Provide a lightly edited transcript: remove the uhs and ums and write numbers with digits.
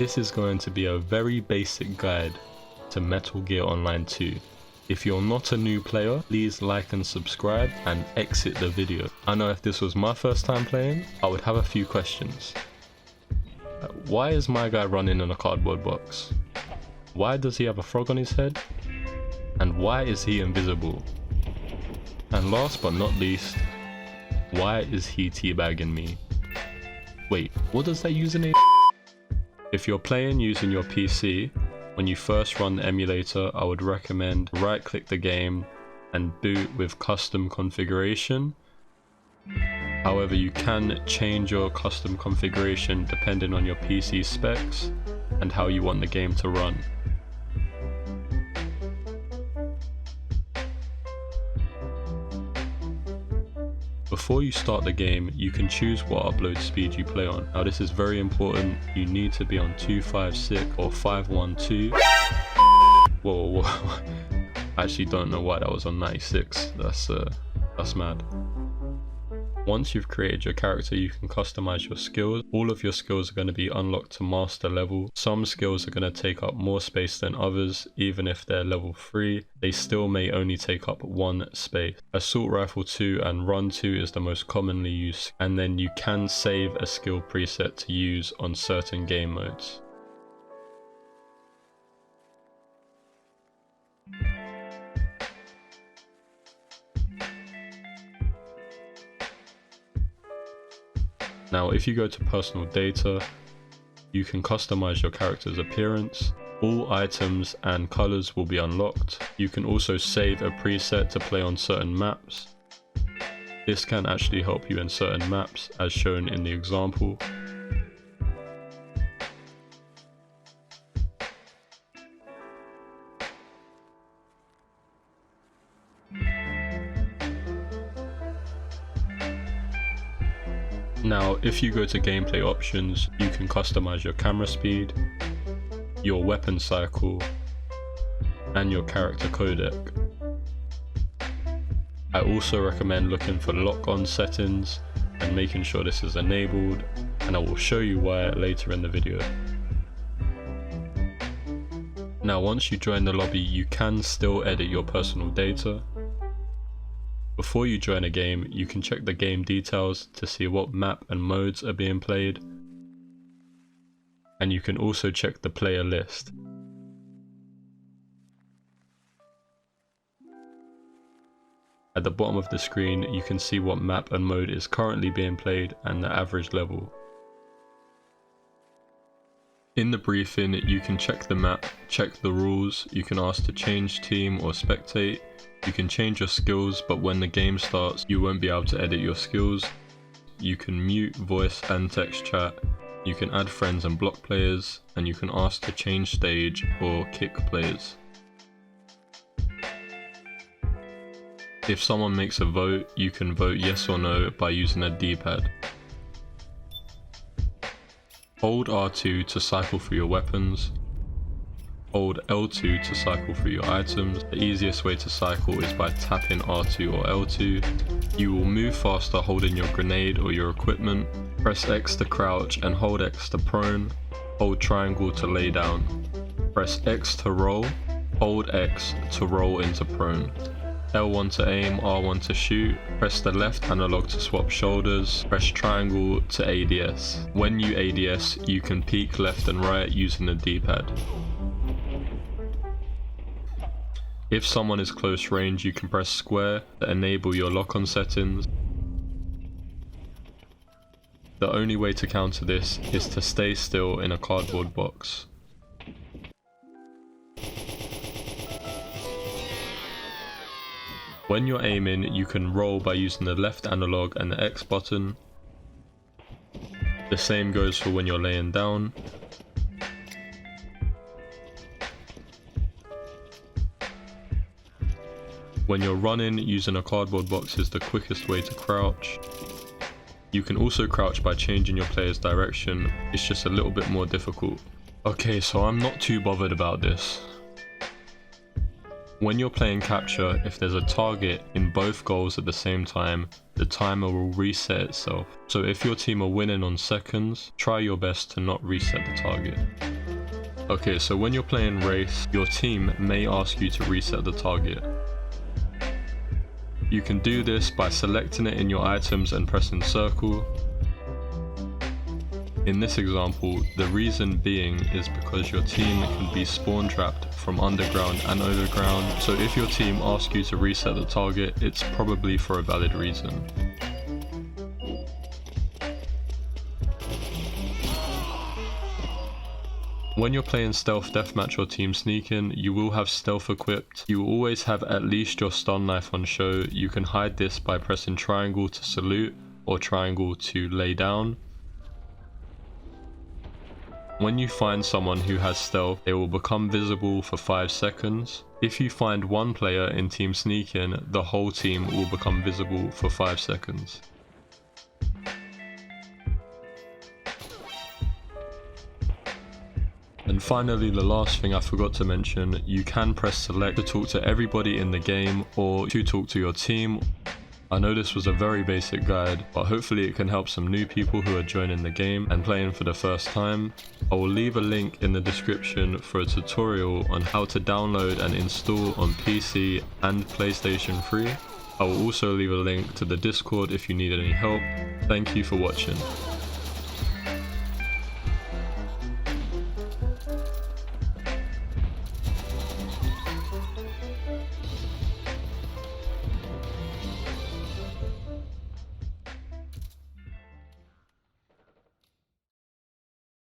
This is going to be a very basic guide to Metal Gear Online 2. If you're not a new player, please like and subscribe and exit the video. I know if this was my first time playing, I would have a few questions. Why is my guy running in a cardboard box? Why does he have a frog on his head? And why is he invisible? And last but not least, why is he teabagging me? Wait, what does that username? If you're playing using your PC, when you first run the emulator, I would recommend right click the game and boot with custom configuration. However, you can change your custom configuration depending on your PC specs and how you want the game to run. Before you start the game, you can choose what upload speed you play on. Now this is very important, you need to be on 256 or 512. Whoa. I actually don't know why that was on 96, that's mad. Once you've created your character, you can customize your skills. All of your skills are going to be unlocked to master level. Some skills are going to take up more space than others. Even if they're level 3, they still may only take up 1 space. Assault Rifle 2 and Run 2 is the most commonly used, and then you can save a skill preset to use on certain game modes. Now if you go to personal data, you can customize your character's appearance. All items and colors will be unlocked. You can also save a preset to play on certain maps. This can actually help you in certain maps as shown in the example. Now, if you go to gameplay options, you can customize your camera speed, your weapon cycle, and your character codec. I also recommend looking for lock-on settings and making sure this is enabled, and I will show you why later in the video. Now, once you join the lobby, you can still edit your personal data. Before you join a game, you can check the game details to see what map and modes are being played, and you can also check the player list. At the bottom of the screen, you can see what map and mode is currently being played and the average level. In the briefing, you can check the map, check the rules, you can ask to change team or spectate. You can change your skills, but when the game starts, you won't be able to edit your skills. You can mute voice and text chat. You can add friends and block players, and you can ask to change stage or kick players. If someone makes a vote, you can vote yes or no by using a D-pad. Hold R2 to cycle through your weapons. Hold L2 to cycle through your items. The easiest way to cycle is by tapping R2 or L2. You will move faster holding your grenade or your equipment. Press X to crouch and hold X to prone. Hold triangle to lay down. Press X to roll. Hold X to roll into prone. L1 to aim, R1 to shoot. Press the left analog to swap shoulders. Press triangle to ADS. When you ADS, you can peek left and right using the D-pad. If someone is close range, you can press square to enable your lock-on settings. The only way to counter this is to stay still in a cardboard box. When you're aiming, you can roll by using the left analog and the X button. The same goes for when you're laying down. When you're running, using a cardboard box is the quickest way to crouch. You can also crouch by changing your player's direction, it's just a little bit more difficult. Okay, so I'm not too bothered about this. When you're playing capture, if there's a target in both goals at the same time, the timer will reset itself. So if your team are winning on seconds, try your best to not reset the target. Okay, so when you're playing race, your team may ask you to reset the target. You can do this by selecting it in your items and pressing circle. In this example, the reason being is because your team can be spawn trapped from underground and overground, so if your team asks you to reset the target, it's probably for a valid reason. When you're playing stealth deathmatch or team sneaking, you will have stealth equipped. You will always have at least your stun knife on show. You can hide this by pressing triangle to salute or triangle to lay down. When you find someone who has stealth, they will become visible for 5 seconds. If you find one player in team sneaking, the whole team will become visible for 5 seconds. And finally, the last thing I forgot to mention, you can press select to talk to everybody in the game or to talk to your team. I know this was a very basic guide, but hopefully it can help some new people who are joining the game and playing for the first time. I will leave a link in the description for a tutorial on how to download and install on PC and PlayStation 3. I will also leave a link to the Discord if you need any help. Thank you for watching.